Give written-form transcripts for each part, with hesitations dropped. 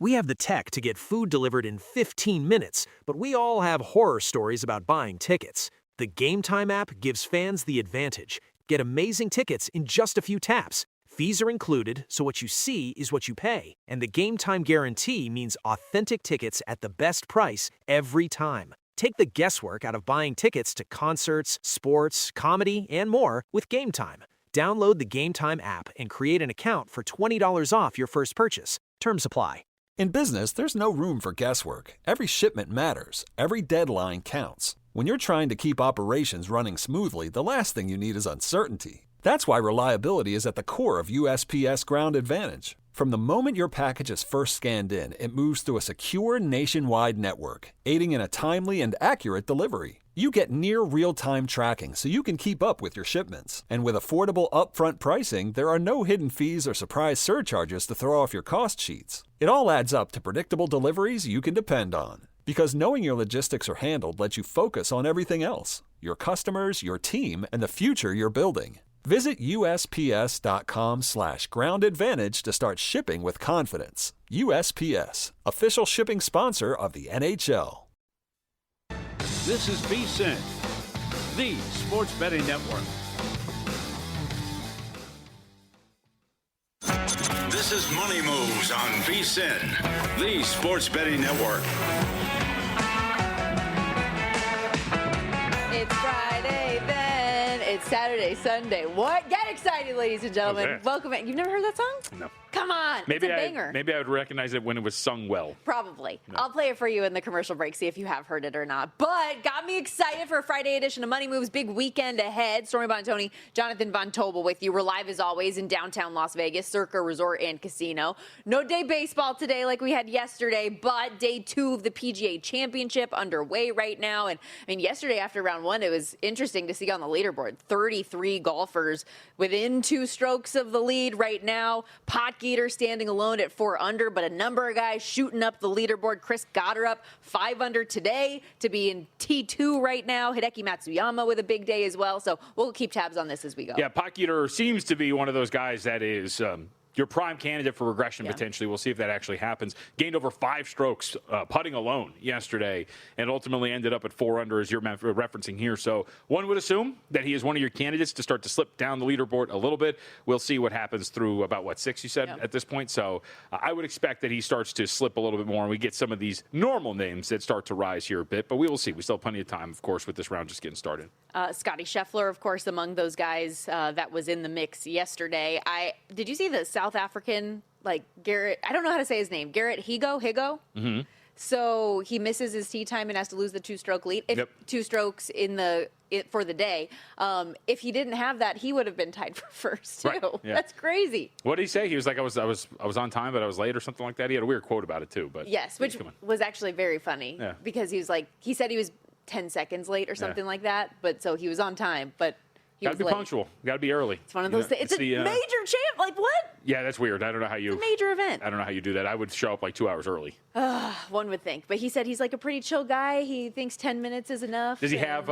We have the tech to get food delivered in 15 minutes, but we all have horror stories about buying tickets. The Game Time app gives fans the advantage. Get amazing tickets in just a few taps. Fees are included, so what you see is what you pay. And the Game Time guarantee means authentic tickets at the best price every time. Take the guesswork out of buying tickets to concerts, sports, comedy, and more with Game Time. Download the Game Time app and create an account for $20 off your first purchase. Terms apply. In business, there's no room for guesswork. Every shipment matters. Every deadline counts. When you're trying to keep operations running smoothly, the last thing you need is uncertainty. That's why reliability is at the core of USPS Ground Advantage. From the moment your package is first scanned in, it moves through a secure nationwide network, aiding in a timely and accurate delivery. You get near real-time tracking so you can keep up with your shipments. And with affordable upfront pricing, there are no hidden fees or surprise surcharges to throw off your cost sheets. It all adds up to predictable deliveries you can depend on. Because knowing your logistics are handled lets you focus on everything else: your customers, your team, and the future you're building. Visit USPS.com/Ground Advantage to start shipping with confidence. USPS, official shipping sponsor of the NHL. This is VSiN, the sports betting network. This is Money Moves on VSiN, the sports betting network. It's Friday, then it's Saturday, Sunday. What? Get excited, ladies and gentlemen. Welcome in. You've never heard that song? No. Come on. Maybe it's a banger. Maybe I would recognize it when it was sung well. Probably. No. I'll play it for you in the commercial break, see if you have heard it or not. But got me excited for a Friday edition of Money Moves. Big weekend ahead. Stormy Buonantony, Jonathan Von Tobel with you. We're live as always in downtown Las Vegas, Circa Resort and Casino. No day baseball today like we had yesterday, but day 2 of the PGA Championship underway right now. And I mean, yesterday after round 1, it was interesting to see on the leaderboard 33 golfers within 2 strokes of the lead right now. Potgieter standing alone at 4 under, but a number of guys shooting up the leaderboard. Chris Goddard up 5 under today to be in T2 right now. Hideki Matsuyama with a big day as well. So we'll keep tabs on this as we go. Yeah, Potgieter seems to be one of those guys that is your prime candidate for regression potentially. We'll see if that actually happens. Gained over 5 strokes putting alone yesterday and ultimately ended up at 4 under as you're referencing here. So one would assume that he is one of your candidates to start to slip down the leaderboard a little bit. We'll see what happens through about, 6 you said at this point. So I would expect that he starts to slip a little bit more and we get some of these normal names that start to rise here a bit. But we will see. We still have plenty of time, of course, with this round just getting started. Scotty Scheffler, of course, among those guys that was in the mix yesterday. Did you see the South African, Garrett, I don't know how to say his name, Garrett Higo? Mm-hmm. So he misses his tee time and has to lose the 2-stroke lead. 2 strokes for the day. If he didn't have that, he would have been tied for first too. Right. Yeah. That's crazy. What did he say? He was like, I was on time, but I was late or something like that. He had a weird quote about it too. But yes, which was actually very funny because he said he was 10 seconds late or something like that. But so he was on time, but he was late. Got to be punctual. Got to be early. It's one of those things. It's a major champ. What? Yeah, that's weird. I don't know how you. It's a major event. I don't know how you do that. I would show up 2 hours early. One would think. But he said he's a pretty chill guy. He thinks 10 minutes is enough. Does he have,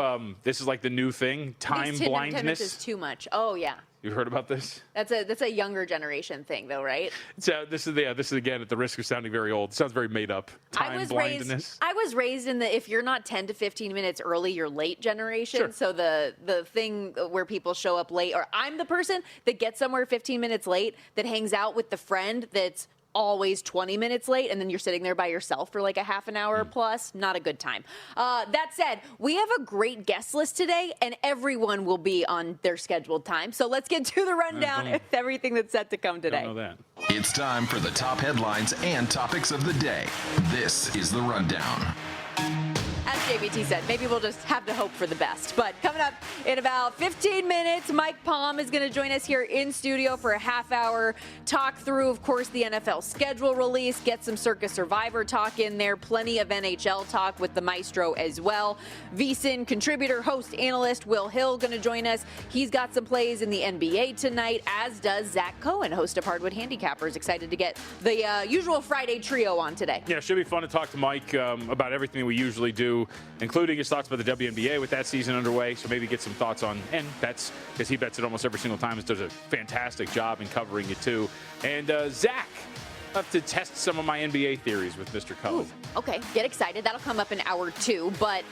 this is the new thing, time blindness? 10 minutes is too much. Oh, yeah. You've heard about this? That's a younger generation thing, though, right? So this is again at the risk of sounding very old. It sounds very made up. Time blindness. I was raised in the if you're not 10 to 15 minutes early, you're late generation. Sure. So the thing where people show up late, or I'm the person that gets somewhere 15 minutes late that hangs out with the friend that's always 20 minutes late, and then you're sitting there by yourself for a half an hour plus. Not a good time. That said, we have a great guest list today, and everyone will be on their scheduled time. So let's get to the rundown with everything that's set to come today. Don't know that. It's time for the top headlines and topics of the day. This is the rundown. As JBT said, maybe we'll just have to hope for the best. But coming up in about 15 minutes, Mike Palm is going to join us here in studio for a half-hour talk through, of course, the NFL schedule release, get some Circa Survivor talk in there, plenty of NHL talk with the maestro as well. VSiN contributor, host, analyst Will Hill going to join us. He's got some plays in the NBA tonight, as does Zach Cohen, host of Hardwood Handicappers. Excited to get the usual Friday trio on today. Yeah, it should be fun to talk to Mike about everything we usually do, including his thoughts about the WNBA with that season underway. So maybe get some thoughts on, and bets, because he bets it almost every single time and does a fantastic job in covering it too. And Zach I'll have to test some of my NBA theories with Mr. Cullen. Okay, get excited. That'll come up in hour 2, but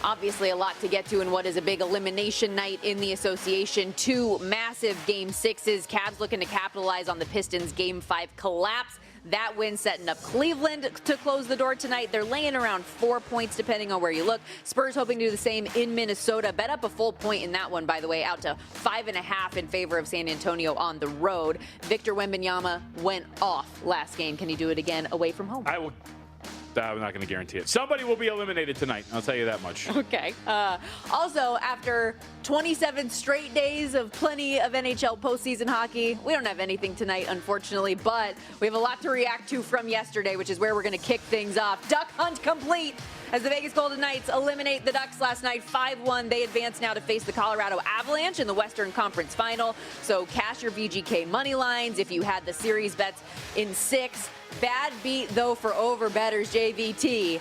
obviously a lot to get to in what is a big elimination night in the association. 2 massive Game 6s. Cavs looking to capitalize on the Pistons' Game 5 collapse. That win setting up Cleveland to close the door tonight. They're laying around 4 points depending on where you look. Spurs hoping to do the same in Minnesota. Bet up a full point in that one, by the way, out to 5.5 in favor of San Antonio on the road. Victor Wembanyama went off last game. Can he do it again away from home? I'm not going to guarantee it. Somebody will be eliminated tonight. I'll tell you that much. Okay. Also, after 27 straight days of plenty of NHL postseason hockey, we don't have anything tonight, unfortunately, but we have a lot to react to from yesterday, which is where we're going to kick things off. Duck hunt complete as the Vegas Golden Knights eliminate the Ducks last night 5-1. They advance now to face the Colorado Avalanche in the Western Conference Final. So cash your VGK money lines if you had the series bets in 6. Bad beat, though, for over-bettors, JVT.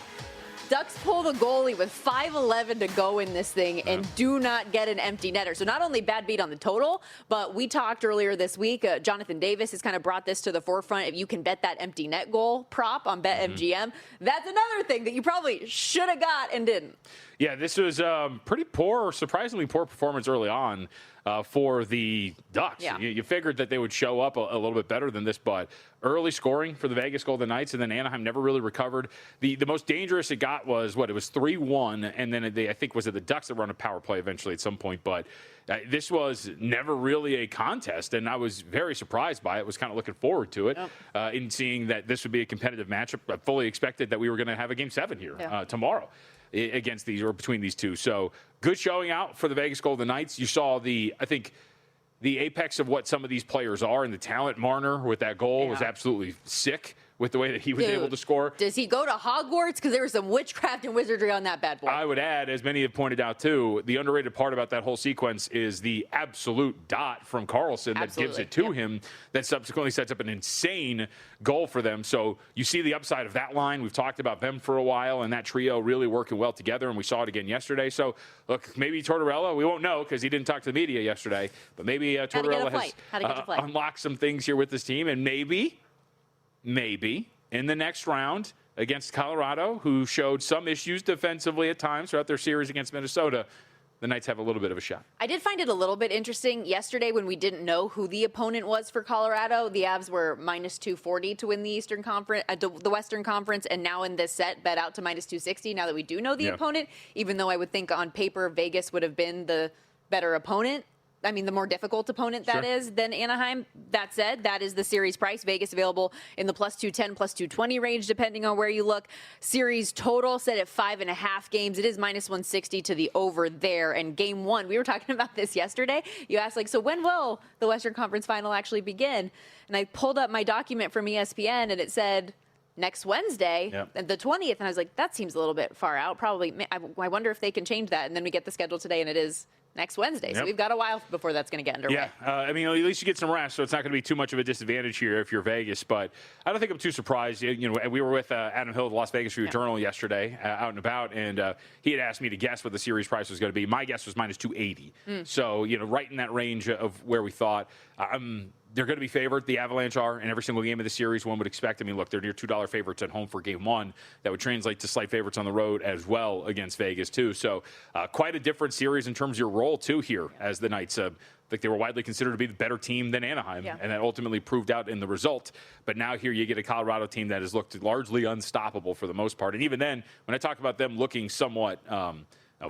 Ducks pull the goalie with 5:11 to go in this thing and do not get an empty netter. So not only bad beat on the total, but we talked earlier this week, Jonathan Davis has kind of brought this to the forefront. If you can bet that empty net goal prop on BetMGM, that's another thing that you probably should have got and didn't. Yeah, this was pretty poor, surprisingly poor performance early on for the Ducks. Yeah. You figured that they would show up a little bit better than this, but early scoring for the Vegas Golden Knights, and then Anaheim never really recovered. The most dangerous it got was, it was 3-1, and then I think was it the Ducks that run a power play eventually at some point, but this was never really a contest, and I was very surprised by it. Was kind of looking forward to it in seeing that this would be a competitive matchup. I fully expected that we were going to have a Game 7 here tomorrow against these or between these two. So good showing out for the Vegas Golden Knights. You saw the apex of what some of these players are, and the talent. Marner with that goal was absolutely sick with the way that he was able to score. Does he go to Hogwarts? Because there was some witchcraft and wizardry on that bad boy. I would add, as many have pointed out too, the underrated part about that whole sequence is the absolute dot from Karlsson that gives it to him that subsequently sets up an insane goal for them. So you see the upside of that line. We've talked about them for a while, and that trio really working well together, and we saw it again yesterday. So, look, maybe Tortorella, we won't know because he didn't talk to the media yesterday, but maybe Tortorella has unlocked some things here with this team, and maybe in the next round against Colorado, who showed some issues defensively at times throughout their series against Minnesota, the Knights have a little bit of a shot. I did find it a little bit interesting yesterday when we didn't know who the opponent was for Colorado. The Avs were minus 240 to win the Eastern Conference, the Western Conference, and now in this set bet out to minus 260. Now that we do know the opponent, even though I would think on paper Vegas would have been the better opponent. I mean, the more difficult opponent that is than Anaheim. That said, that is the series price. Vegas available in the plus 210, plus 220 range, depending on where you look. Series total set at 5.5 games. It is minus 160 to the over there. And Game 1, we were talking about this yesterday. You asked, so when will the Western Conference Final actually begin? And I pulled up my document from ESPN, and it said next Wednesday, the 20th. And I was like, that seems a little bit far out. Probably, I wonder if they can change that. And then we get the schedule today, and it is next Wednesday. So we've got a while before that's going to get underway. Yeah, I mean, at least you get some rest, so it's not going to be too much of a disadvantage here if you're Vegas. But I don't think I'm too surprised. You know, we were with Adam Hill of the Las Vegas Review Journal yesterday, out and about, and he had asked me to guess what the series price was going to be. My guess was minus 280. So, right in that range of where we thought. They're going to be favored. The Avalanche are in every single game of the series. One would expect. I mean, look, they're near $2 favorites at home for Game 1. That would translate to slight favorites on the road as well against Vegas, too. So quite a different series in terms of your role, too, here as the Knights. I think they were widely considered to be the better team than Anaheim, and that ultimately proved out in the result. But now here you get a Colorado team that has looked largely unstoppable for the most part. And even then, when I talk about them looking somewhat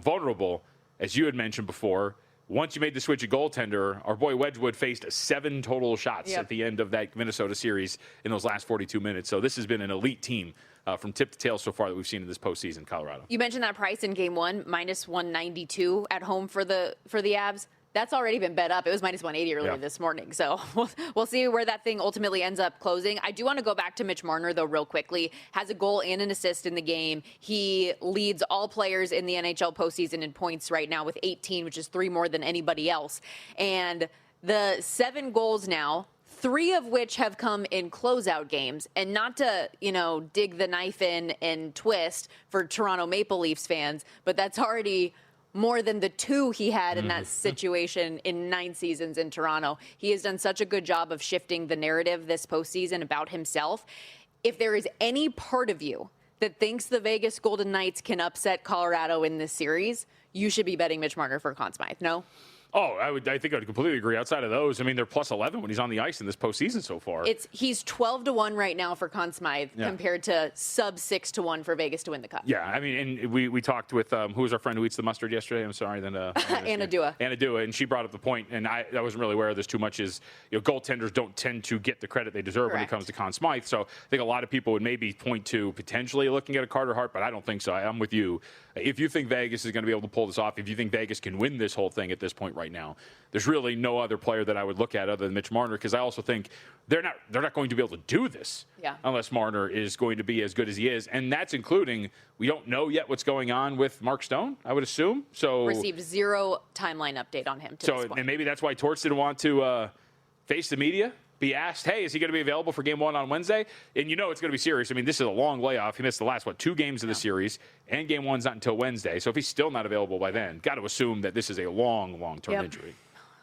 vulnerable, as you had mentioned before, once you made the switch at goaltender, our boy Wedgwood faced 7 total shots at the end of that Minnesota series in those last 42 minutes. So this has been an elite team from tip to tail so far that we've seen in this postseason, Colorado. You mentioned that price in Game 1, minus 192 at home for the Avs. That's already been bet up. It was minus 180 earlier this morning. So we'll see where that thing ultimately ends up closing. I do want to go back to Mitch Marner, though, real quickly. Has a goal and an assist in the game. He leads all players in the NHL postseason in points right now with 18, which is 3 more than anybody else. And the 7 goals now, 3 of which have come in closeout games. And not to, dig the knife in and twist for Toronto Maple Leafs fans, but that's already more than the 2 he had in that situation in 9 seasons in Toronto. He has done such a good job of shifting the narrative this postseason about himself. If there is any part of you that thinks the Vegas Golden Knights can upset Colorado in this series, you should be betting Mitch Marner for Conn Smythe, no? Oh, I think I would completely agree. Outside of those, I mean, they're plus 11 when he's on the ice in this postseason so far. He's 12-1 right now for Conn Smythe compared to sub 6-1 for Vegas to win the Cup. Yeah, I mean, and we talked with who was our friend who eats the mustard yesterday? I'm sorry, then Anna Dua, and she brought up the point, and I wasn't really aware of this too much. Is goaltenders don't tend to get the credit they deserve when it comes to Conn Smythe. So I think a lot of people would maybe point to potentially looking at a Carter Hart, but I don't think so. I'm with you. If you think Vegas is going to be able to pull this off, if you think Vegas can win this whole thing at this point right now, there's really no other player that I would look at other than Mitch Marner, because I also think they're not going to be able to do this unless Marner is going to be as good as he is, and that's including, we don't know yet what's going on with Mark Stone, I would assume. So received 0 timeline update on him to this point. And maybe that's why Torts didn't want to face the media, be asked, hey, is he going to be available for Game 1 on Wednesday? And it's going to be serious. I mean, this is a long layoff. He missed the last, 2 games of the series, and Game 1's not until Wednesday. So if he's still not available by then, got to assume that this is a long-term injury.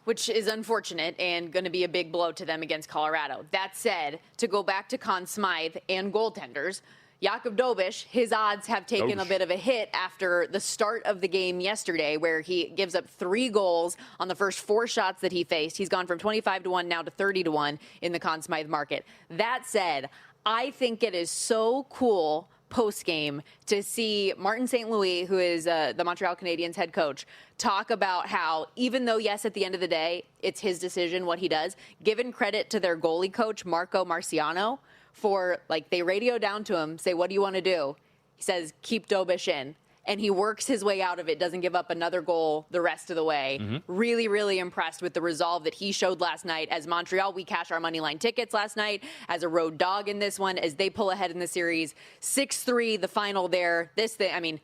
Which is unfortunate and going to be a big blow to them against Colorado. That said, to go back to Conn Smythe and goaltenders, Jakub Dobiš, his odds have taken a bit of a hit after the start of the game yesterday, where he gives up 3 goals on the first 4 shots that he faced. He's gone from 25-1 now to 30-1 in the Conn Smythe market. That said, I think it is so cool post-game to see Martin St. Louis, who is the Montreal Canadiens head coach, talk about how, even though, yes, at the end of the day, it's his decision what he does, given credit to their goalie coach, Marco Marciano, for, they radio down to him, say, what do you want to do? He says, keep Dobiš in. And he works his way out of it, doesn't give up another goal the rest of the way. Really, really impressed with the resolve that he showed last night. As Montreal, we cash our money line tickets last night as a road dog in this one, as they pull ahead in the series. 6-3, the final there. This thing, I mean,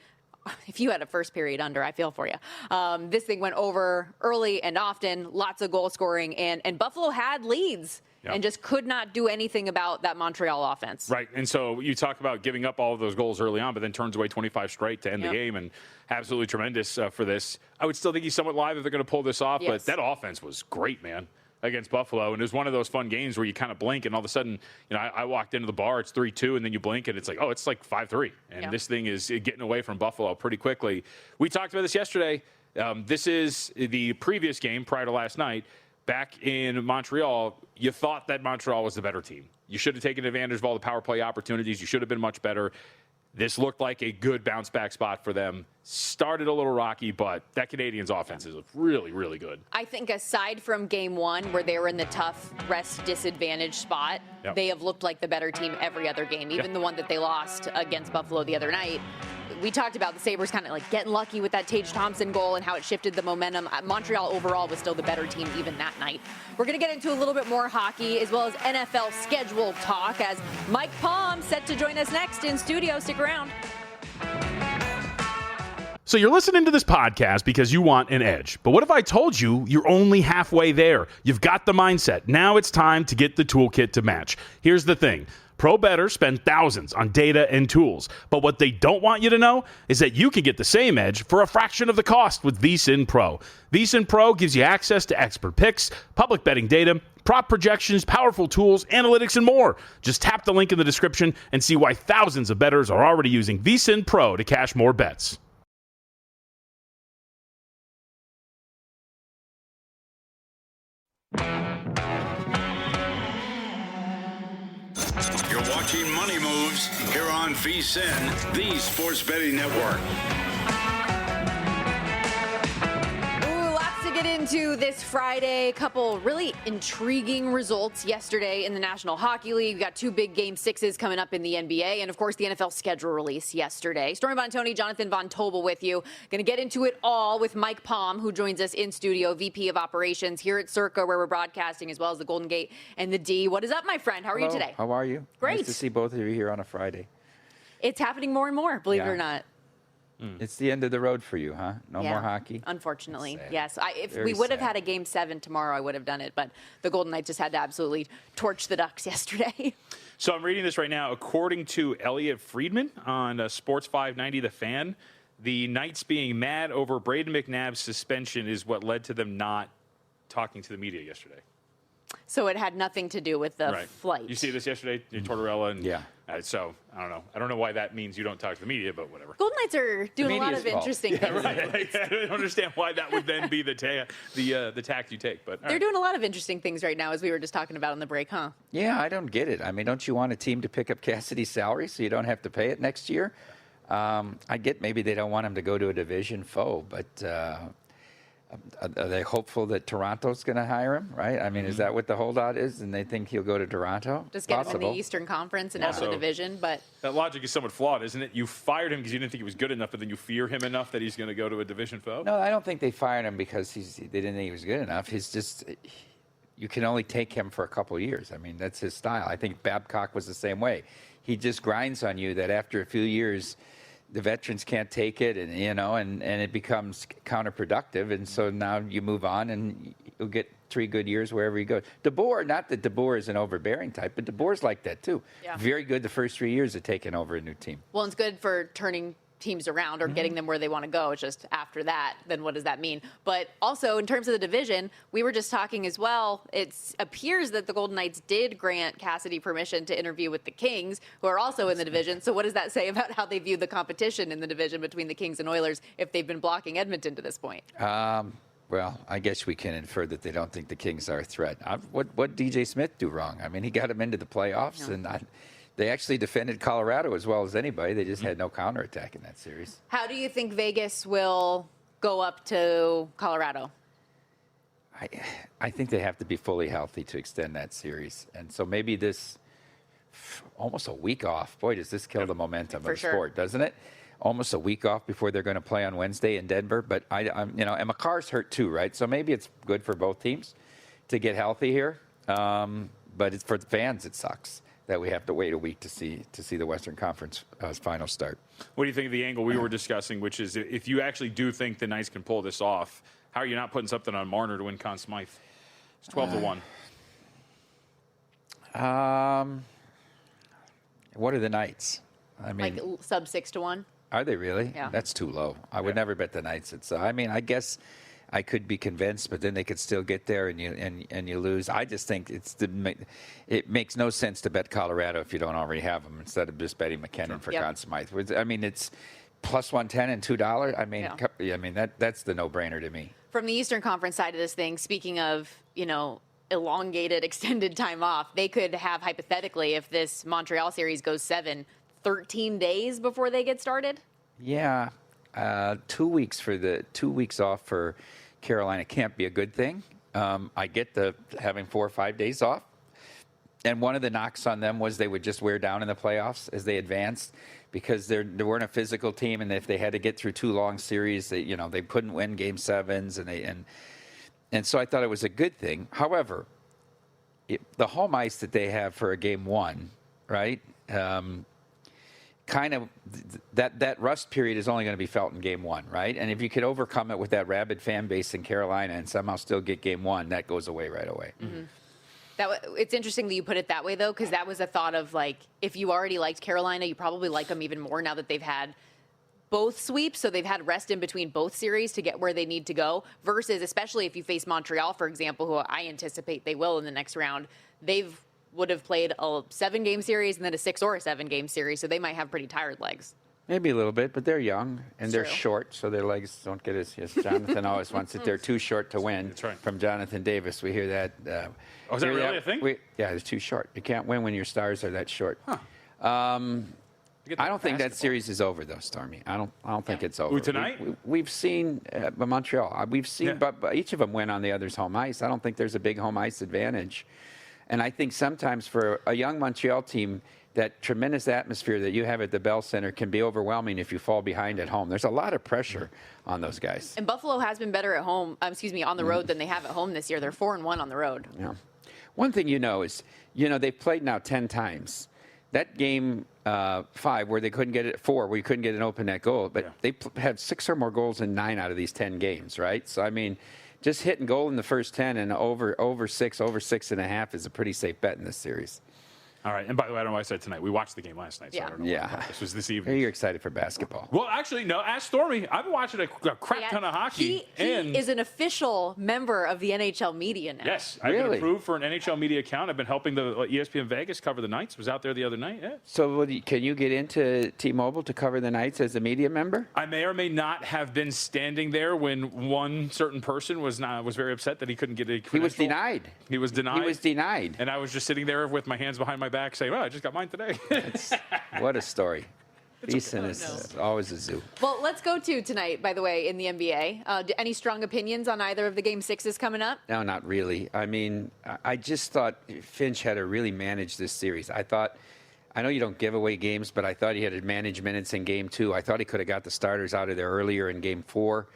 if you had a first period under, I feel for you. This thing went over early and often, lots of goal scoring, and Buffalo had leads. And just could not do anything about that Montreal offense. Right, and so you talk about giving up all of those goals early on, but then turns away 25 straight to end the game, and absolutely tremendous for this. I would still think he's somewhat live if they're going to pull this off, but that offense was great, man, against Buffalo. And it was one of those fun games where you kind of blink, and all of a sudden, I walked into the bar, it's 3-2, and then you blink, and it's like, oh, it's like 5-3. And this thing is getting away from Buffalo pretty quickly. We talked about this yesterday. This is the previous game prior to last night. Back in Montreal, you thought that Montreal was the better team. You should have taken advantage of all the power play opportunities. You should have been much better. This looked like a good bounce-back spot for them. Started a little rocky, but that Canadiens offense is really, really good. I think aside from Game 1, where they were in the tough rest disadvantage spot, they have looked like the better team every other game, even the one that they lost against Buffalo the other night. We talked about the Sabres kind of getting lucky with that Tage Thompson goal and how it shifted the momentum. Montreal overall was still the better team even that night. We're going to get into a little bit more hockey as well as NFL schedule talk as Mike Palm set to join us next in studio. Stick around. So you're listening to this podcast because you want an edge. But what if I told you you're only halfway there? You've got the mindset. Now it's time to get the toolkit to match. Here's the thing. Pro bettors spend thousands on data and tools, but what they don't want you to know is that you can get the same edge for a fraction of the cost with VSiN Pro. VSiN Pro gives you access to expert picks, public betting data, prop projections, powerful tools, analytics, and more. Just tap the link in the description and see why thousands of bettors are already using VSiN Pro to cash more bets. You're watching Money Moves here on VSiN, the Sports Betting Network. Lots to get into this Friday. A couple really intriguing results yesterday in the National Hockey League. We've got 2 big Game 6s coming up in the NBA, and of course the NFL schedule release yesterday. Stormy Buonantony, Jonathan Von Tobel with you. Going to get into it all with Mike Palm, who joins us in studio, VP of Operations here at Circa, where we're broadcasting, as well as the Golden Gate and the D. What is up, my friend? How are you today? How are you? Great. Nice to see both of you here on a Friday. It's happening more and more, believe it or not. It's the end of the road for you, huh? No more hockey? Unfortunately, yes. If we would have had a Game 7 tomorrow, I would have done it, but the Golden Knights just had to absolutely torch the Ducks yesterday. So I'm reading this right now. According to Elliot Friedman on Sports 590 The Fan, the Knights being mad over Braden McNabb's suspension is what led to them not talking to the media yesterday. So it had nothing to do with the flight. You see this yesterday, Tortorella, and yeah. So I don't know. I don't know why that means you don't talk to the media, but whatever. Golden Knights are doing a lot of interesting things. Right. I don't understand why that would then be the tact you take. But they're doing a lot of interesting things right now, as we were just talking about on the break, huh? Yeah, I don't get it. I mean, don't you want a team to pick up Cassidy's salary so you don't have to pay it next year? I get maybe they don't want him to go to a division foe, but are they hopeful that Toronto's going to hire him, right? I mean, is that what the holdout is, and they think he'll go to Toronto? Just get him in the Eastern Conference and out of the division, but... That logic is somewhat flawed, isn't it? You fired him because you didn't think he was good enough, but then you fear him enough that he's going to go to a division foe? No, I don't think they fired him because they didn't think he was good enough. He's just... You can only take him for a couple of years. I mean, that's his style. I think Babcock was the same way. He just grinds on you that after a few years... the veterans can't take it, and and it becomes counterproductive, and so now you move on, and you'll get 3 good years wherever you go. DeBoer, not that DeBoer is an overbearing type, but DeBoer's like that too. Yeah. Very good the first 3 years of taking over a new team. Well, it's good for turning teams around or getting them where they want to go. It's just after that, then what does that mean? But also in terms of the division, we were just talking as well. It appears that the Golden Knights did grant Cassidy permission to interview with the Kings, who are also in the division. So what does that say about how they view the competition in the division between the Kings and Oilers if they've been blocking Edmonton to this point? Well, I guess we can infer that they don't think the Kings are a threat. What DJ Smith do wrong? I mean, he got them into the playoffs, and they actually defended Colorado as well as anybody. They just had no counterattack in that series. How do you think Vegas will go up to Colorado? I think they have to be fully healthy to extend that series. And so maybe this, almost a week off. Boy, does this kill the momentum of the sport, doesn't it? Almost a week off before they're going to play on Wednesday in Denver. But, and McCarr's hurt too, right? So maybe it's good for both teams to get healthy here. But for the fans, it sucks that we have to wait a week to see the Western Conference final start. What do you think of the angle we were discussing, which is if you actually do think the Knights can pull this off, how are you not putting something on Marner to win Conn Smythe? It's 12-1. What are the Knights? I mean, like sub 6-1. Are they really? Yeah. That's too low. I would never bet the Knights. I guess I could be convinced, but then they could still get there, and you lose. I just think it makes no sense to bet Colorado if you don't already have them instead of just betting McKinnon for Conn Smythe. I mean, it's plus 110 and $2. I mean, that's the no-brainer to me. From the Eastern Conference side of this thing, speaking of elongated, extended time off, they could have hypothetically, if this Montreal series goes 7, 13 days before they get started. Yeah, 2 weeks off for Carolina can't be a good thing. I get the having 4 or 5 days off. And one of the knocks on them was they would just wear down in the playoffs as they advanced because they weren't a physical team. And if they had to get through 2 long series, they couldn't win game 7s. And so I thought it was a good thing. However, the home ice that they have for a game 1, right? Kind of that rust period is only going to be felt in game 1, right? And if you could overcome it with that rabid fan base in Carolina and somehow still get game 1, that goes away right away. Mm-hmm. It's interesting that you put it that way, though, because that was a thought of, like, if you already liked Carolina, you probably like them even more now that they've had both sweeps, so they've had rest in between both series to get where they need to go, versus especially if you face Montreal, for example, who I anticipate they will in the next round, would have played a 7-game series and then a 6 or a 7-game series, so they might have pretty tired legs. Maybe a little bit, but they're young and they're short, so their legs don't get as Jonathan always wants it. They're too short to win. That's right. From Jonathan Davis. We hear that. Is that really a thing? They're too short. You can't win when your stars are that short. Huh. I don't think that series is over, though, Stormy. I don't think it's over. Tonight? We've seen Montreal. We've seen but each of them win on the other's home ice. I don't think there's a big home ice advantage. And I think sometimes for a young Montreal team, that tremendous atmosphere that you have at the Bell Center can be overwhelming if you fall behind at home. There's a lot of pressure on those guys. And Buffalo has been better at home, on the road than they have at home this year. They're 4-1 on the road. Yeah. One thing is, they've played now 10 times. That game 5 where they couldn't get it, 4 where you couldn't get an open net goal, but they had 6 or more goals in 9 out of these 10 games, right? So, I mean, just hitting goal in the first 10 and over 6, over 6.5 is a pretty safe bet in this series. All right. And by the way, I don't know what I said tonight. We watched the game last night. So I don't know what this was this evening. You're excited for basketball. Well, actually, no. Ask Stormy. I've been watching a crap ton of hockey. He is an official member of the NHL media now. Yes. I've been approved for an NHL media account. I've been helping the ESPN Vegas cover the Knights. Was out there the other night. Yeah. So can you get into T-Mobile to cover the Knights as a media member? I may or may not have been standing there when one certain person was very upset that he couldn't get a credential. He was denied. He was denied. He was denied. And I was just sitting there with my hands behind my back saying, well, I just got mine today. What a story. Beeson is always a zoo. Well, let's go to tonight, by the way, in the NBA. Any strong opinions on either of the Game 6s coming up? No, not really. I mean, I just thought Finch had to really manage this series. I know you don't give away games, but I thought he had to manage minutes in Game 2. I thought he could have got the starters out of there earlier in Game 4,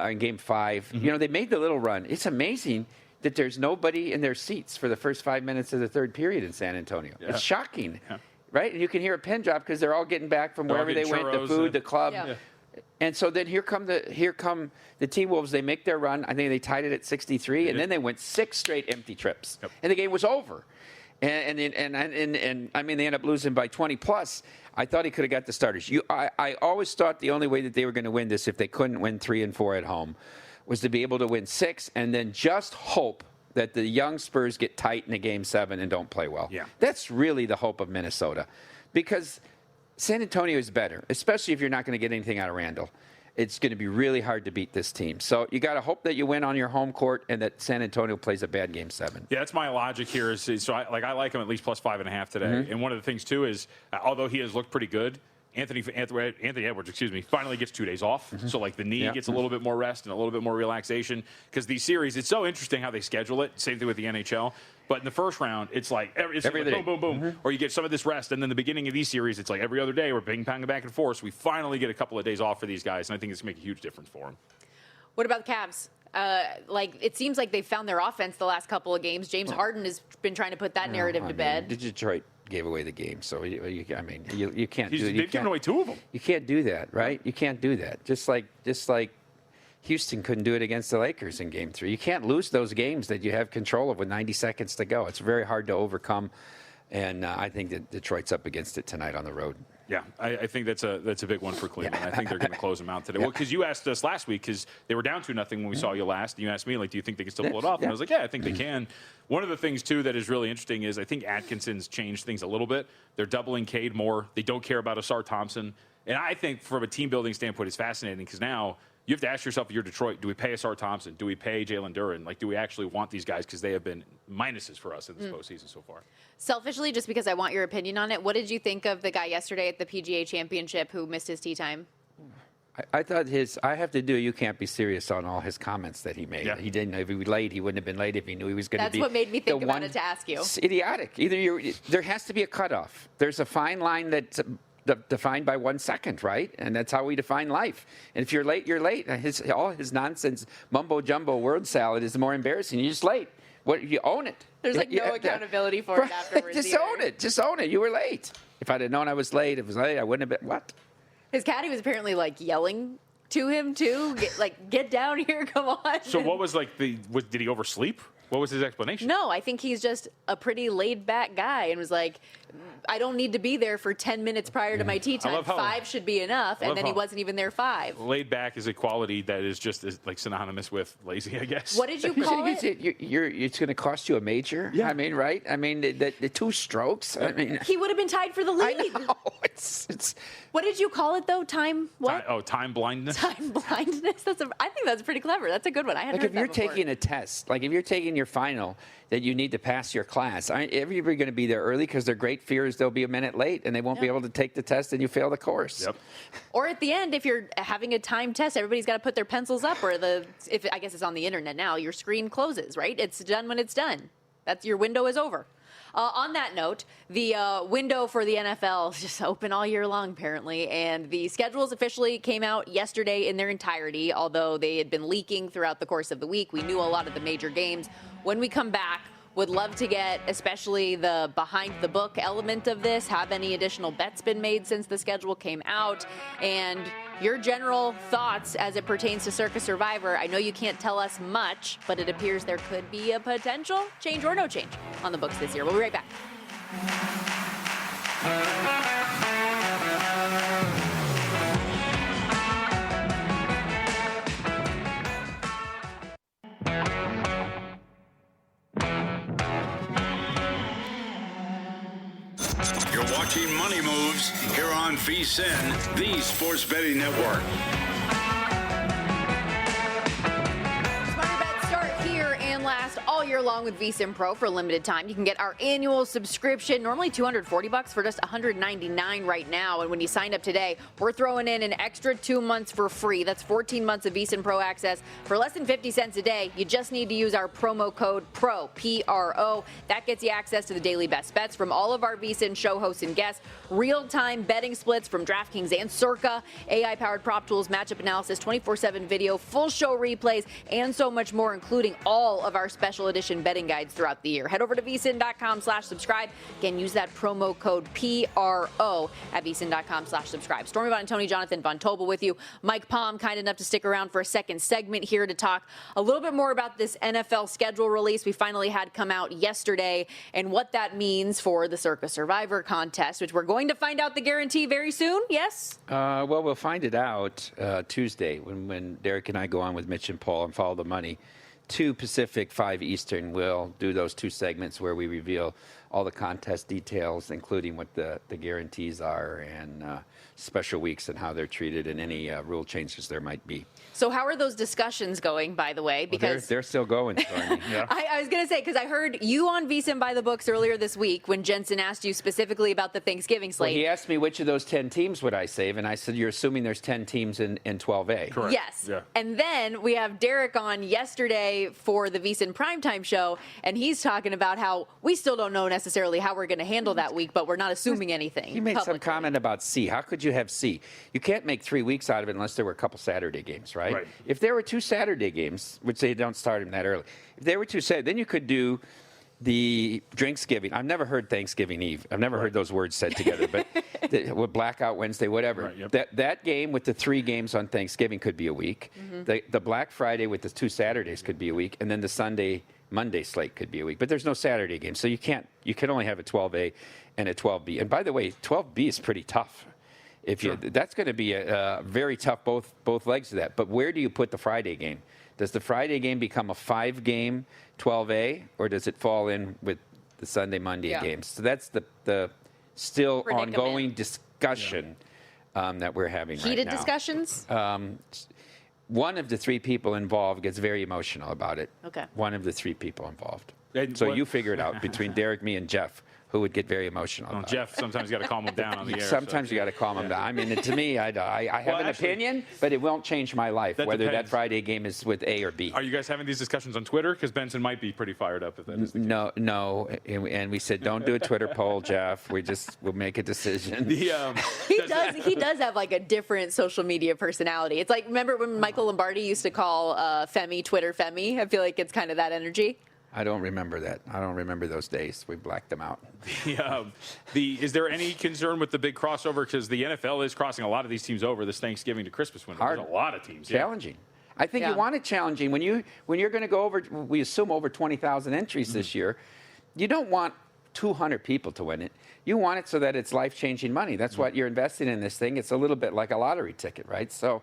in Game 5. You know, they made the little run. It's amazing that there's nobody in their seats for the first 5 minutes of the third period in San Antonio. Yeah. It's shocking, right? And you can hear a pin drop because they're all getting back from wherever they went, the food, the club. Yeah. And so then here come the T-Wolves. They make their run. I think they tied it at 63, and then they went 6 straight empty trips. Yep. And the game was over. And I mean, they end up losing by 20 plus. I thought he could have got the starters. I always thought the only way that they were going to win this, if they couldn't win 3 and 4 at home, was to be able to win 6 and then just hope that the young Spurs get tight in a Game 7 and don't play well. Yeah. That's really the hope of Minnesota, because San Antonio is better, especially if you're not going to get anything out of Randall. It's going to be really hard to beat this team. So you got to hope that you win on your home court and that San Antonio plays a bad Game 7. Yeah, that's my logic here. I like him at least plus 5.5 today. Mm-hmm. And one of the things, too, is although he has looked pretty good, Anthony Edwards, finally gets 2 days off. Mm-hmm. So, the knee gets a little bit more rest and a little bit more relaxation. Because these series, it's so interesting how they schedule it. Same thing with the NHL. But in the first round, it's every boom, boom, boom. Mm-hmm. Or you get some of this rest. And then the beginning of these series, it's like every other day we're ping-ponging back and forth. So we finally get a couple of days off for these guys. And I think it's going to make a huge difference for them. What about the Cavs? It seems like they've found their offense the last couple of games. James Harden has been trying to put that narrative to bed. Detroit gave away the game, so you can't do it. They've given away 2 of them. You can't do that, right? You can't do that. Just like Houston couldn't do it against the Lakers in Game 3. You can't lose those games that you have control of with 90 seconds to go. It's very hard to overcome, and I think that Detroit's up against it tonight on the road. Yeah, I think that's a big one for Cleveland. I think they're going to close them out today. Well, because you asked us last week, because they were down 2-0 when we saw you last. And you asked me, do you think they can still pull it off? And I was like, yeah, I think they can. One of the things, too, that is really interesting is I think Atkinson's changed things a little bit. They're doubling Cade more. They don't care about Asar Thompson. And I think from a team-building standpoint, it's fascinating because now you have to ask yourself, if you're Detroit, do we pay Asar Thompson? Do we pay Jalen Duren? Do we actually want these guys? Because they have been minuses for us in this postseason so far. Selfishly, just because I want your opinion on it, what did you think of the guy yesterday at the PGA Championship who missed his tee time? I thought you can't be serious on all his comments that he made. Yeah. He didn't know if he was late. He wouldn't have been late if he knew he was going to be. That's what made me think about it to ask you. It's idiotic. There has to be a cutoff. There's a fine line that's defined by 1 second, right? And that's how we define life. And if you're late, you're late. All his nonsense, mumbo jumbo word salad is more embarrassing. You're just late. You own it. There's no accountability for it afterwards. Just own it. Just own it. You were late. If I'd have known I was late, I wouldn't have been. What? His caddy was apparently yelling to him too. Get down here, come on. So what was did he oversleep? What was his explanation? No, I think he's just a pretty laid-back guy and was like, I don't need to be there for 10 minutes prior to my tee time. 5 should be enough, and then he wasn't even there 5. Laid-back is a quality that is just synonymous with lazy, I guess. What did you call it? It's going to cost you a major? Yeah. I mean, right? I mean, the 2 strokes? I mean, he would have been tied for the lead. I know. It's What did you call it, though? Time what? Time blindness. Time blindness. I think that's pretty clever. That's a good one. I hadn't heard that before. If you're taking a test, if you're taking your final that you need to pass your class, everybody's going to be there early because their great fear is they'll be a minute late and they won't be able to take the test and you fail the course. Yep. Or at the end, if you're having a time test, everybody's got to put their pencils up, or I guess it's on the internet now, your screen closes, right? It's done when it's done. That's your window is over. On that note, the window for the NFL is just open all year long, apparently, and the schedules officially came out yesterday in their entirety, although they had been leaking throughout the course of the week. We knew a lot of the major games. When we come back, would love to get especially the behind-the-book element of this. Have any additional bets been made since the schedule came out? And your general thoughts as it pertains to Circa Survivor. I know you can't tell us much, but it appears there could be a potential change or no change on the books this year. We'll be right back. You're watching Money Moves here on VSiN, the Sports Betting Network. Smarter bets start here and last all year long with VSiN Pro for a limited time. You can get our annual subscription, normally $240 for just $199 right now. And when you sign up today, we're throwing in an extra 2 months for free. That's 14 months of VSiN Pro access for less than 50 cents a day. You just need to use our promo code PRO, P-R-O. That gets you access to the daily best bets from all of our VSiN show hosts and guests, real-time betting splits from DraftKings and Circa, AI-powered prop tools, matchup analysis, 24/7 video, full show replays, and so much more, including all of our special edition betting guides throughout the year. Head over to vsin.com/subscribe. Again, use that promo code PRO at vsin.com/subscribe. Stormy Buonantony, Jonathan Von Tobel with you. Mike Palm, kind enough to stick around for a second segment here to talk a little bit more about this NFL schedule release we finally had come out yesterday and what that means for the Circa Survivor contest, which we're going to find out the guarantee very soon, yes? Well, we'll find it out Tuesday when Derek and I go on with Mitch and Paul and Follow the Money. 2 Pacific, 5 Eastern. We'll do those 2 segments where we reveal all the contest details, including what the guarantees are and special weeks and how they're treated and any rule changes there might be. So how are those discussions going, by the way? Because they're still going, Stormy. Yeah. I was going to say, because I heard you on VSiN by the books earlier this week when Jensen asked you specifically about the Thanksgiving slate. Well, he asked me which of those 10 teams would I save, and I said, you're assuming there's 10 teams in 12A. Correct. Yes. Yeah. And then we have Derek on yesterday for the VSiN Primetime show, and he's talking about how we still don't know necessarily how we're going to handle that week, but we're not assuming anything. He made some comment about C. How could you have C? You can't make 3 weeks out of it unless there were a couple Saturday games, right? If there were 2 Saturday games, which they don't start them that early, if there were 2 Saturday, then you could do the Drinksgiving. I've never heard Thanksgiving Eve. I've never heard those words said together, but with Blackout Wednesday, whatever. Right, yep. That game with the 3 games on Thanksgiving could be a week. Mm-hmm. The Black Friday with the 2 Saturdays could be a week, and then the Monday slate could be a week. But there's no Saturday game, so you can only have a 12A and a 12B. And by the way, 12B is pretty tough. That's going to be a very tough both legs of that. But where do you put the Friday game? Does the Friday game become a 5-game 12A, or does it fall in with the Sunday, Monday games? So that's the still ongoing discussion that we're having right now. Heated discussions? One of the 3 people involved gets very emotional about it. Okay. One of the 3 people involved. And so you figure it out between Derek, me, and Jeff. Who would get very emotional about Jeff, sometimes you got to calm him down on the air. Sometimes you got to calm him down. I mean, to me, I have an opinion, but it won't change my life, whether depends. that Friday game is with A or B. Are you guys having these discussions on Twitter? Because Benson might be pretty fired up if that is the case. No. And we said, don't do a Twitter poll, Jeff. We'll make a decision. He does have like a different social media personality. It's like, remember when Michael Lombardi used to call Femi Twitter Femi? I feel like it's kind of that energy. I don't remember that. I don't remember those days. We blacked them out. Is there any concern with the big crossover? Because the NFL is crossing a lot of these teams over this Thanksgiving to Christmas window. There's a lot of teams. Challenging. I think you want it challenging. When you're going to go over, we assume over 20,000 entries this year, you don't want 200 people to win it. You want it so that it's life-changing money. That's what you're investing in this thing. It's a little bit like a lottery ticket, right? So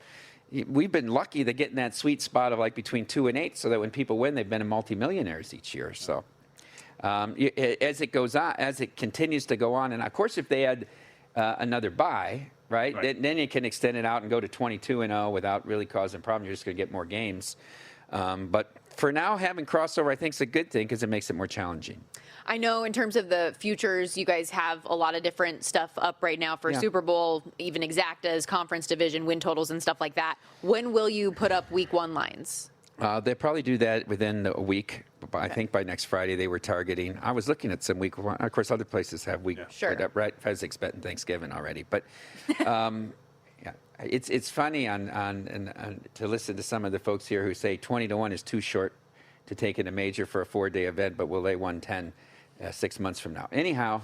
we've been lucky to get in that sweet spot of like between 2 and 8, so that when people win, they've been multimillionaires each year. So as it goes on, as it continues to go on, and of course, if they had another bye, right? Then you can extend it out and go to 22-0 without really causing problems. You're just going to get more games. But for now, having crossover, I think, is a good thing because it makes it more challenging. I know in terms of the futures, you guys have a lot of different stuff up right now for Super Bowl, even exactas, conference division, win totals, and stuff like that. When will you put up week 1 lines? They'll probably do that within a week. I think by next Friday they were targeting. I was looking at some week 1. Of course, other places have week. Right, Fezzik's betting Thanksgiving already. But it's funny to listen to some of the folks here who say 20-1 is too short to take in a major for a 4-day event, but we'll lay 110 6 months from now. Anyhow,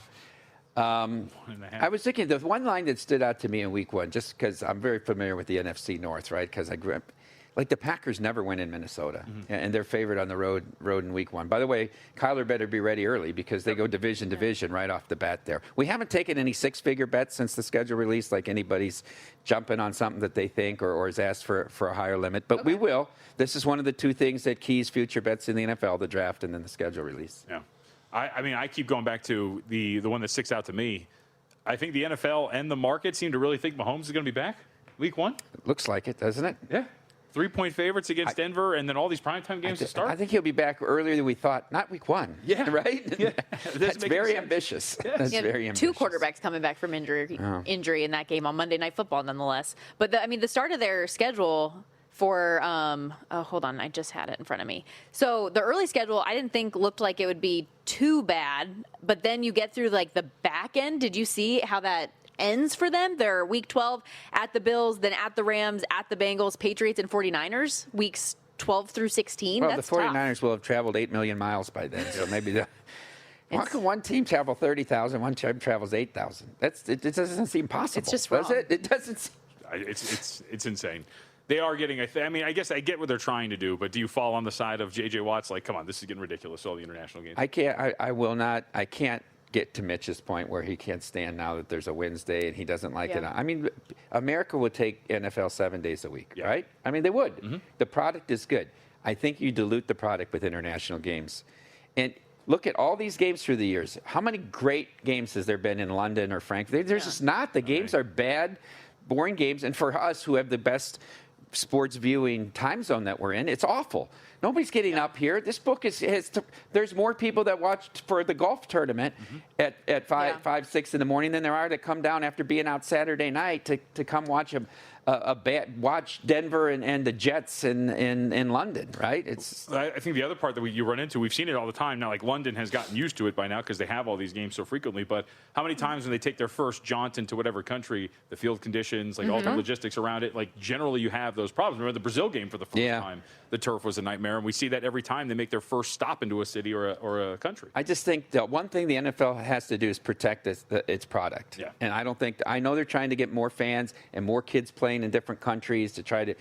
I was thinking the one line that stood out to me in week 1, just because I'm very familiar with the NFC North, right? Because I grew up. Like the Packers never win in Minnesota, and they're favored on the road in week 1. By the way, Kyler better be ready early because they go division right off the bat there. We haven't taken any 6-figure bets since the schedule release, like anybody's jumping on something that they think or has asked for a higher limit. But we will. This is one of the 2 things that keys future bets in the NFL, the draft and then the schedule release. Yeah. I mean, I keep going back to the one that sticks out to me. I think the NFL and the market seem to really think Mahomes is going to be back week 1. Looks like it, doesn't it? Yeah. 3-point favorites against Denver, and then all these primetime games to start. I think he'll be back earlier than we thought. Not week 1. Yeah. Right? Yeah. That's very ambitious. Yes. That's very ambitious. 2 quarterbacks coming back from injury in that game on Monday Night Football, nonetheless. But the start of their schedule for hold on, I just had it in front of me. So the early schedule, I didn't think looked like it would be too bad, but then you get through like the back end. Did you see how that ends for them? They're week 12 at the Bills, then at the Rams, at the Bengals, Patriots, and 49ers, weeks 12 through 16. Well, That's the 49ers tough. will have traveled 8 million miles by then, so maybe how can one team travel 30,000, one team travels 8,000? It doesn't seem possible. It's just does wrong. it? It doesn't. It's insane. They are getting. I mean, I guess I get what they're trying to do, but do you fall on the side of J.J. Watt's? Like, come on, this is getting ridiculous. All the international games. I can't. I will not. I can't get to Mitch's point where he can't stand now that there's a Wednesday and he doesn't like it. I mean, America would take NFL 7 days a week, right? I mean, they would. The product is good. I think you dilute the product with international games. And look at all these games through the years. How many great games has there been in London or Frankfurt? There's just not. The games are bad, boring games. And for us who have the best sports viewing time zone that we're in, it's awful. Nobody's getting up here. This book there's more people that watched for the golf tournament at 5, 6 in the morning than there are that come down after being out Saturday night to come watch watch Denver and the Jets in London, right? I think the other part that you run into, we've seen it all the time now. Like London has gotten used to it by now because they have all these games so frequently. But how many times when they take their first jaunt into whatever country, the field conditions, like all the logistics around it, like generally you have those problems. Remember the Brazil game for the first time, the turf was a nightmare, and we see that every time they make their first stop into a city or a country. I just think that one thing the NFL has to do is protect its product. Yeah. And I know they're trying to get more fans and more kids playing in different countries to try to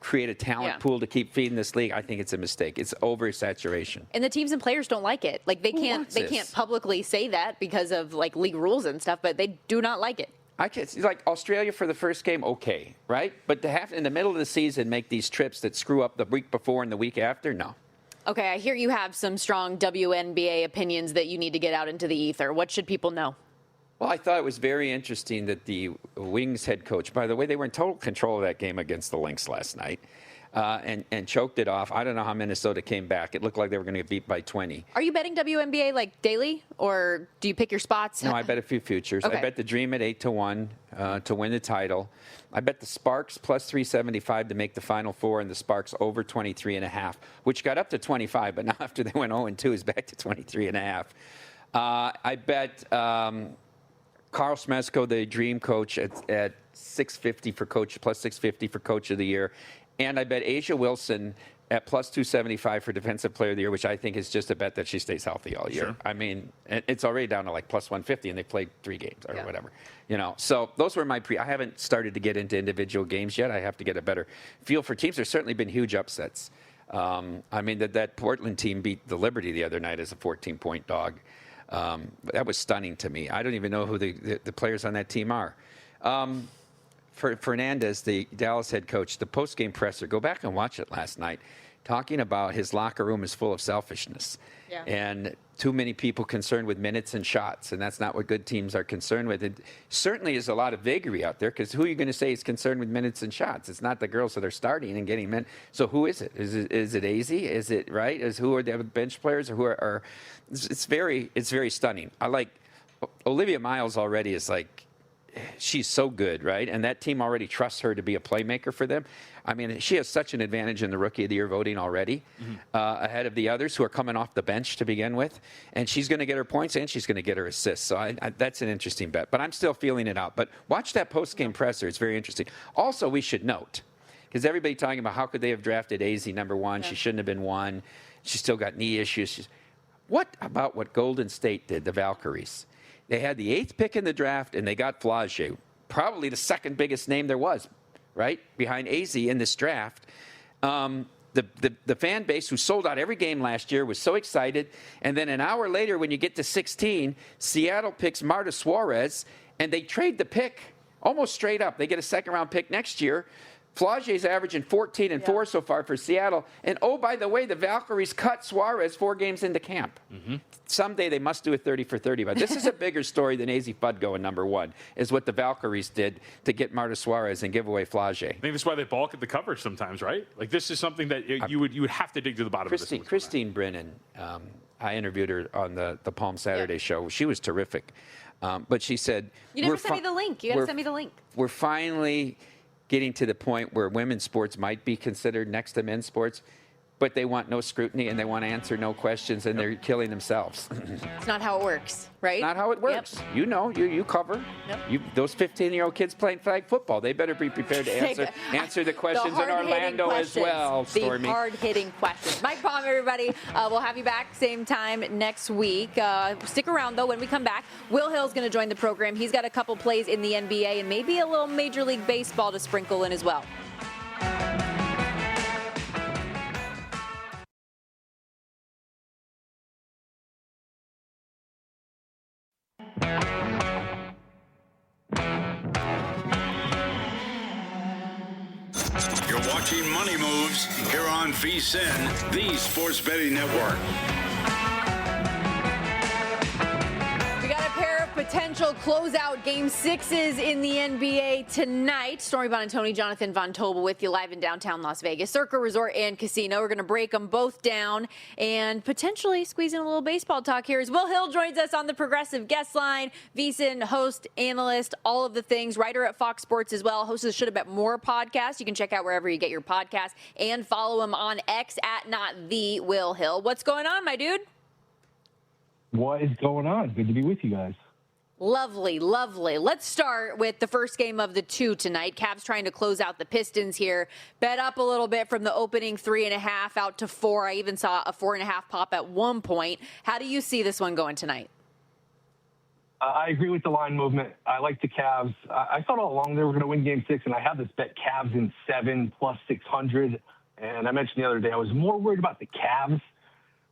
create a talent pool to keep feeding this league. I think it's a mistake. It's oversaturation. And the teams and players don't like it. Like they can't publicly say that because of like league rules and stuff, but they do not like it. I can't, like Australia for the first game, okay, right? But to have in the middle of the season make these trips that screw up the week before and the week after, no. Okay, I hear you have some strong WNBA opinions that you need to get out into the ether. What should people know? Well, I thought it was very interesting that the Wings head coach, by the way, they were in total control of that game against the Lynx last night and choked it off. I don't know how Minnesota came back. It looked like they were going to get beat by 20. Are you betting WNBA like daily, or do you pick your spots? No, I bet a few futures. Okay. I bet the Dream at 8-1 to win the title. I bet the Sparks plus 375 to make the Final Four, and the Sparks over 23.5, which got up to 25, but now after they went 0-2 is back to 23.5. I bet Carl Smesko, the Dream coach, at 650 for coach, plus 650 for coach of the year. And I bet Asia Wilson at plus 275 for defensive player of the year, which I think is just a bet that she stays healthy all year. Sure. I mean, it's already down to like plus 150, and they played 3 games or whatever. You know, so those were my I haven't started to get into individual games yet. I have to get a better feel for teams. There's certainly been huge upsets. I mean, that Portland team beat the Liberty the other night as a 14-point dog. That was stunning to me. I don't even know who the players on that team are. For Fernandez, the Dallas head coach, the post-game presser, go back and watch it last night, talking about his locker room is full of selfishness. Yeah. And too many people concerned with minutes and shots, and that's not what good teams are concerned with. It certainly is a lot of vagary out there, because who are you going to say is concerned with minutes and shots? It's not the girls that are starting and getting men. So who is it? Is it AZ? Is it right? Who are the bench players? Or who are it's very stunning. I like Olivia Miles already is like, she's so good, right? And that team already trusts her to be a playmaker for them. I mean, she has such an advantage in the Rookie of the Year voting already, ahead of the others who are coming off the bench to begin with. And she's going to get her points and she's going to get her assists. So that's an interesting bet. But I'm still feeling it out. But watch that post-game presser. It's very interesting. Also, we should note, because everybody talking about how could they have drafted AZ number 1. Yeah. She shouldn't have been 1. She's still got knee issues. What about what Golden State did, the Valkyries? They had the 8th pick in the draft, and they got Flage, probably the second biggest name there was, right, behind AZ in this draft. The fan base who sold out every game last year was so excited. And then an hour later, when you get to 16, Seattle picks Marta Suarez, and they trade the pick almost straight up. They get a second-round pick next year. Flage's averaging 14 and 4 so far for Seattle. And, oh, by the way, the Valkyries cut Suarez 4 games into camp. Mm-hmm. Someday they must do a 30 for 30. But this is a bigger story than AZ Fudd going number 1, is what the Valkyries did to get Marta Suarez and give away Flage. I think that's why they balk at the coverage sometimes, right? Like, this is something that you would have to dig to the bottom of this. Christine Brennan, I interviewed her on the Palm Saturday show. She was terrific. But she said... You never sent me the link. You got to send me the link. We're finally getting to the point where women's sports might be considered next to men's sports, but they want no scrutiny and they want to answer no questions, and they're killing themselves. It's not how it works, right? Not how it works. Yep. You know, you cover. Yep. Those 15-year-old kids playing flag football, they better be prepared to answer the questions in Orlando as well, Stormy. The hard-hitting questions. Mike Palm, everybody. We'll have you back same time next week. Stick around, though. When we come back, Will Hill's going to join the program. He's got a couple plays in the NBA and maybe a little Major League Baseball to sprinkle in as well. You're watching Money Moves here on VSiN, the Sports Betting Network. We got a pair of potential closeout Game 6s in the NBA tonight. Stormy Buonantony, Jonathan Von Tobel with you live in downtown Las Vegas. Circa Resort and Casino. We're going to break them both down and potentially squeeze in a little baseball talk here as Will Hill joins us on the Progressive guest line. VSiN host, analyst, all of the things. Writer at Fox Sports as well. Host of the Should Have Bet More podcast. You can check out wherever you get your podcast and follow him on X at @NotTheWillHill. What's going on, my dude? What is going on? Good to be with you guys. Lovely, lovely. Let's start with the first game of the 2 tonight. Cavs trying to close out the Pistons here. Bet up a little bit from the opening 3.5 out to 4. I even saw a 4.5 pop at one point. How do you see this one going tonight? I agree with the line movement. I like the Cavs. I thought all along they were going to win Game 6, and I had this bet Cavs in 7 plus 600. And I mentioned the other day I was more worried about the Cavs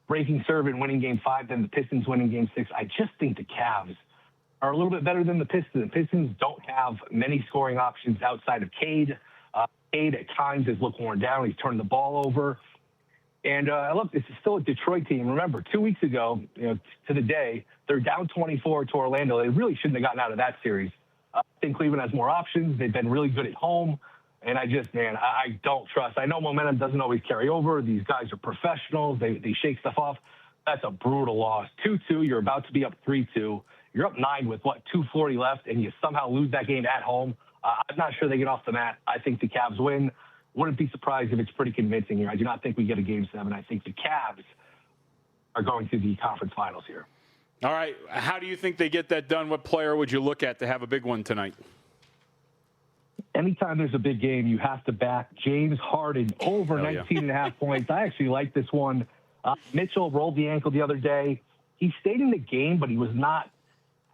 breaking serve and winning Game 5 than the Pistons winning Game 6. I just think the Cavs are a little bit better than the Pistons. The Pistons don't have many scoring options outside of Cade. Cade at times has looked worn down. He's turned the ball over. And look, this is still a Detroit team. Remember, 2 weeks ago, to the day, they're down 24 to Orlando. They really shouldn't have gotten out of that series. I think Cleveland has more options. They've been really good at home. And I don't trust. I know momentum doesn't always carry over. These guys are professionals. They shake stuff off. That's a brutal loss. 2-2, you're about to be up 3-2. You're up 9 with, 2:40 left, and you somehow lose that game at home. I'm not sure they get off the mat. I think the Cavs win. Wouldn't be surprised if it's pretty convincing here. I do not think we get a Game 7. I think the Cavs are going to the conference finals here. All right. How do you think they get that done? What player would you look at to have a big one tonight? Anytime there's a big game, you have to back James Harden over 19.5 points. I actually like this one. Mitchell rolled the ankle the other day. He stayed in the game, but he was not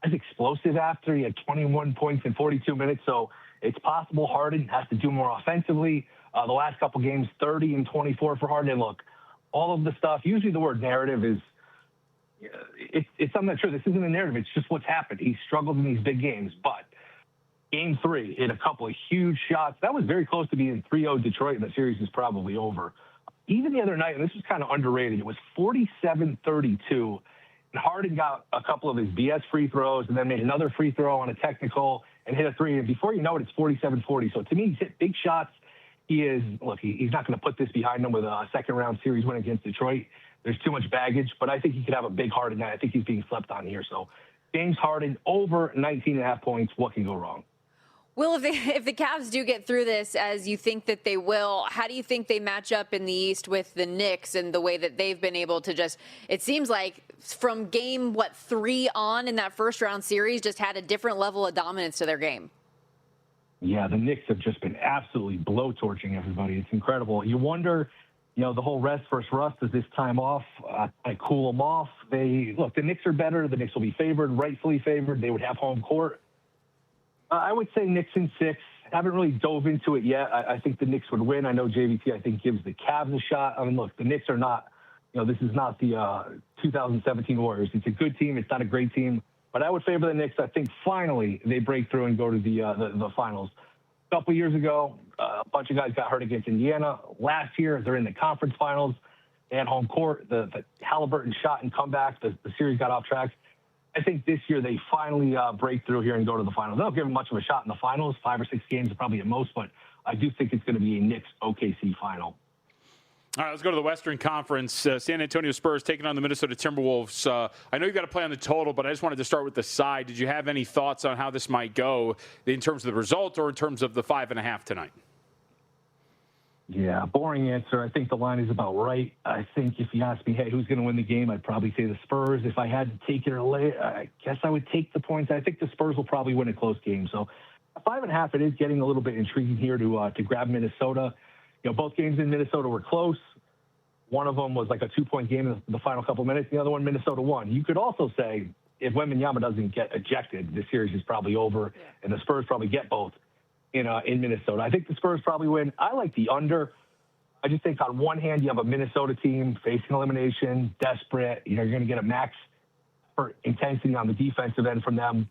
as explosive after. He had 21 points in 42 minutes, so it's possible Harden has to do more offensively. The last couple games, 30 and 24 for Harden. And look, all of the stuff, usually the word narrative is, it's something that's true. This isn't a narrative. It's just what's happened. He struggled in these big games, but Game 3 hit a couple of huge shots. That was very close to being 3-0 Detroit, and the series is probably over. Even the other night, and this was kind of underrated, it was 47-32. And Harden got a couple of his BS free throws and then made another free throw on a technical and hit a 3. And before you know it, it's 47-40. So to me, he's hit big shots. He's not going to put this behind him with a second-round series win against Detroit. There's too much baggage, but I think he could have a big Harden night. I think he's being slept on here. So James Harden over 19.5 points. What can go wrong? Will, if the Cavs do get through this, as you think that they will, how do you think they match up in the East with the Knicks and the way that they've been able to just, it seems like from game, 3 on in that first round series, just had a different level of dominance to their game? Yeah, the Knicks have just been absolutely blowtorching everybody. It's incredible. You wonder, the whole rest versus rust, does this time off cool them off? The Knicks are better. The Knicks will be favored, rightfully favored. They would have home court. I would say Knicks in 6. Haven't really dove into it yet. I think the Knicks would win. I know JVT, I think, gives the Cavs a shot. I mean, look, the Knicks are not, this is not the 2017 Warriors. It's a good team. It's not a great team. But I would favor the Knicks. I think finally they break through and go to the finals. A couple years ago, a bunch of guys got hurt against Indiana. Last year, they're in the conference finals. They had home court. The Halliburton shot and comeback. The series got off track. I think this year they finally break through here and go to the finals. They don't give them much of a shot in the finals. 5 or 6 games probably at most, but I do think it's going to be a Knicks-OKC final. All right, let's go to the Western Conference. San Antonio Spurs taking on the Minnesota Timberwolves. I know you got to play on the total, but I just wanted to start with the side. Did you have any thoughts on how this might go in terms of the result or in terms of the 5.5 tonight? Yeah, boring answer. I think the line is about right. I think if you ask me, hey, who's going to win the game, I'd probably say the Spurs. If I had to take it or lay it, I guess I would take the points. I think the Spurs will probably win a close game. So 5.5, it is getting a little bit intriguing here to grab Minnesota. Both games in Minnesota were close. One of them was like a 2-point game in the final couple of minutes. The other one, Minnesota won. You could also say if Wembanyama doesn't get ejected, the series is probably over, and the Spurs probably get both in Minnesota. I think the Spurs probably win. I like the under. I just think on one hand, you have a Minnesota team facing elimination, desperate. You're going to get a max for intensity on the defensive end from them.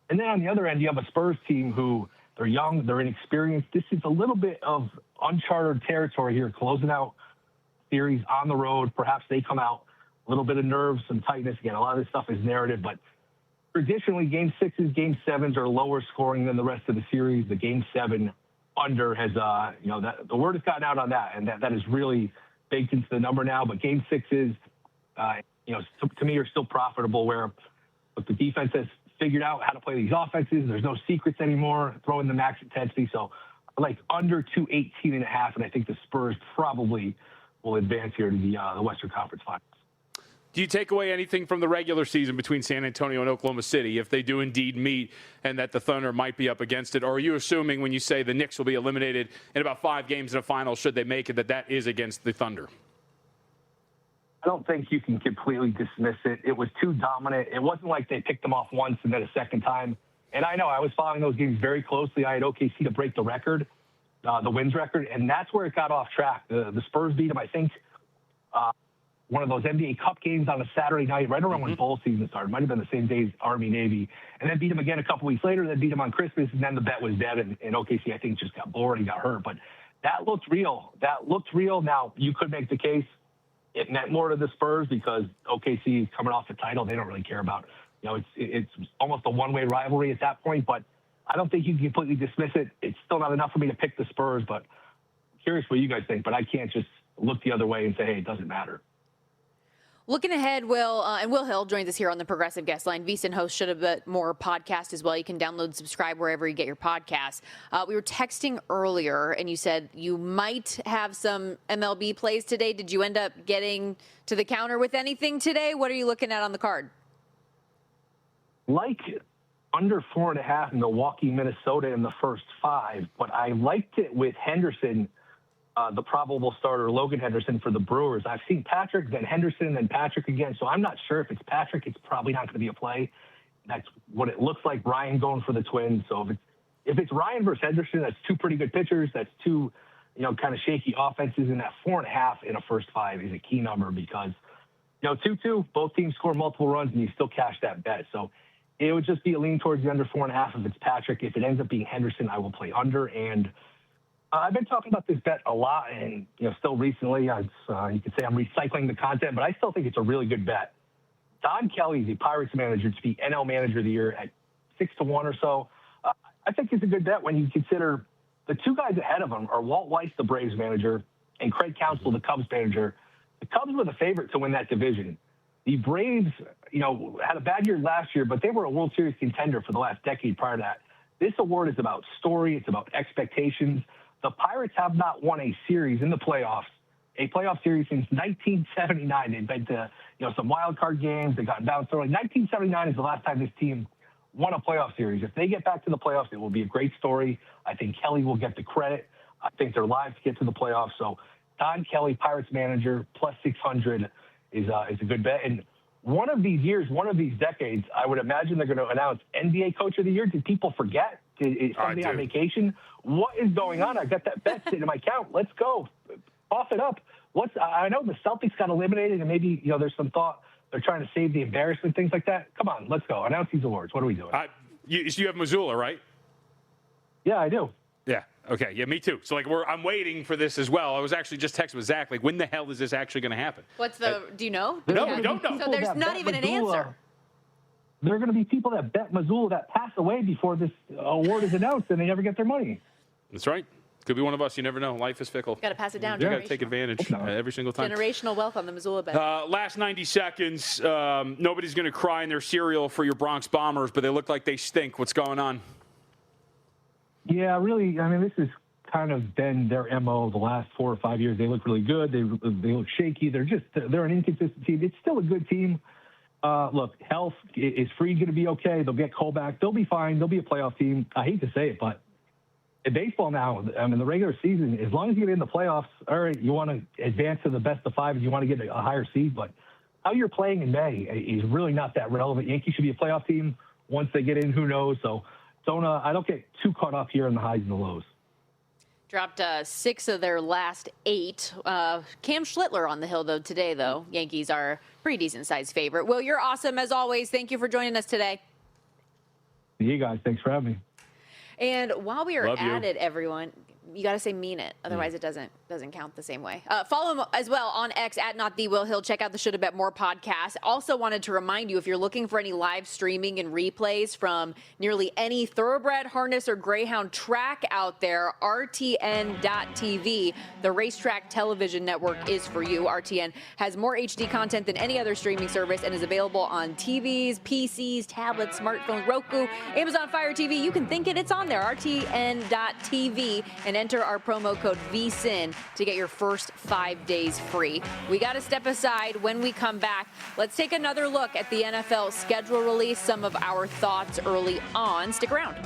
And then on the other end, you have a Spurs team who they're young, they're inexperienced. This is a little bit of uncharted territory here, closing out series on the road. Perhaps they come out a little bit of nerves, some tightness. Again, a lot of this stuff is narrative, but traditionally, Game 6s, Game 7s are lower scoring than the rest of the series. The Game 7 under has, that the word has gotten out on that, and that is really baked into the number now. But Game 6s, to me, are still profitable where the defense has figured out how to play these offenses. There's no secrets anymore, throwing the max intensity. So I like under 218.5, and I think the Spurs probably will advance here to the Western Conference Finals. Do you take away anything from the regular season between San Antonio and Oklahoma City if they do indeed meet and that the Thunder might be up against it? Or are you assuming when you say the Knicks will be eliminated in about 5 games in a final, should they make it, that is against the Thunder? I don't think you can completely dismiss it. It was too dominant. It wasn't like they picked them off once and then a second time. And I know I was following those games very closely. I had OKC to break the record, the wins record, and that's where it got off track. The Spurs beat them, I think, one of those NBA Cup games on a Saturday night, right around when bowl season started. Might have been the same day as Army-Navy. And then beat them again a couple weeks later, then beat them on Christmas, and then the bet was dead, and OKC, I think, just got bored and got hurt. But that looked real. Now, you could make the case it meant more to the Spurs because OKC is coming off the title. They don't really care about, it's almost a one-way rivalry at that point. But I don't think you can completely dismiss it. It's still not enough for me to pick the Spurs, but I'm curious what you guys think. But I can't just look the other way and say, hey, it doesn't matter. Looking ahead, Will Hill joins us here on the Progressive Guest Line. VSiN host Should Have Bet More podcast as well. You can download and subscribe wherever you get your podcasts. We were texting earlier, and you said you might have some MLB plays today. Did you end up getting to the counter with anything today? What are you looking at on the card? Like under 4.5 Milwaukee, Minnesota in the first 5, but I liked it with Henderson, the probable starter, Logan Henderson for the Brewers. I've seen Patrick, then Henderson, then Patrick again. So I'm not sure if it's Patrick. It's probably not going to be a play. That's what it looks like. Ryan going for the Twins. So if it's Ryan versus Henderson, that's 2 pretty good pitchers. That's 2, kind of shaky offenses. And that 4.5 in a first 5 is a key number because, 2-2, both teams score multiple runs and you still cash that bet. So it would just be a lean towards the under 4.5 if it's Patrick. If it ends up being Henderson, I will play under. And I've been talking about this bet a lot, and still recently, you could say I'm recycling the content, but I still think it's a really good bet. Don Kelly, the Pirates manager, to be NL Manager of the Year at 6-1 or so. I think it's a good bet when you consider the 2 guys ahead of him are Walt Weiss, the Braves manager, and Craig Counsell, the Cubs manager. The Cubs were the favorite to win that division. The Braves, had a bad year last year, but they were a World Series contender for the last decade prior to that. This award is about story. It's about expectations. The Pirates have not won a series in the playoffs, a playoff series since 1979. They've been to, some wild card games. They got bounced early. 1979 is the last time this team won a playoff series. If they get back to the playoffs, it will be a great story. I think Kelly will get the credit. I think they're live to get to the playoffs. So Don Kelly, Pirates manager, plus 600 is a good bet. And one of these years, one of these decades, I would imagine they're going to announce NBA Coach of the Year. Did people forget? Is somebody on vacation? What is going on? I got that bet sitting in my account. Let's go. Off it up. I know the Celtics got eliminated, and maybe, there's some thought they're trying to save the embarrassment, things like that. Come on, let's go. Announce these awards. What are we doing? You have Missoula, right? Yeah, I do. Yeah. Okay. Yeah, me too. So I'm waiting for this as well. I was actually just texting with Zach. When the hell is this actually going to happen? Do you know? No, we don't know. So there's not even an answer. There are going to be people that bet Missoula that pass away before this award is announced, and they never get their money. That's right. Could be one of us. You never know. Life is fickle. Got to pass it down. You got to take advantage every single time. Generational wealth on the Missoula bet. Last 90 seconds. Nobody's going to cry in their cereal for your Bronx Bombers, but they look like they stink. What's going on? Yeah, really. I mean, this has kind of been their MO the last 4 or 5 years. They look really good. They look shaky. They're an inconsistent team. It's still a good team. Look, health is Freed going to be okay. They'll get Cole back. They'll be fine. They'll be a playoff team. I hate to say it, but in baseball now, I mean, the regular season, as long as you get in the playoffs, all right, you want to advance to the best of 5 and you want to get a higher seed, but how you're playing in May is really not that relevant. Yankees should be a playoff team. Once they get in, who knows? So I don't get too caught up here in the highs and the lows. Dropped 6 of their last 8. Cam Schlittler on the hill, today, though. Yankees are a pretty decent-sized favorite. Will, you're awesome, as always. Thank you for joining us today. See you guys. Thanks for having me. And while we are at it, everyone, you got to say mean it. Otherwise, it doesn't count the same way. Follow him as well on X at @NotTheWillHill. Check out the Shoulda Bet More podcast. Also wanted to remind you, if you're looking for any live streaming and replays from nearly any thoroughbred, harness, or greyhound track out there, RTN.TV, the racetrack television network, is for you. RTN has more HD content than any other streaming service and is available on TVs, PCs, tablets, smartphones, Roku, Amazon Fire TV. You can think it's on there, RTN.TV, and enter our promo code VSIN to get your first 5 days free. We got to step aside. When we come back, let's take another look at the NFL schedule release, some of our thoughts early on. Stick around.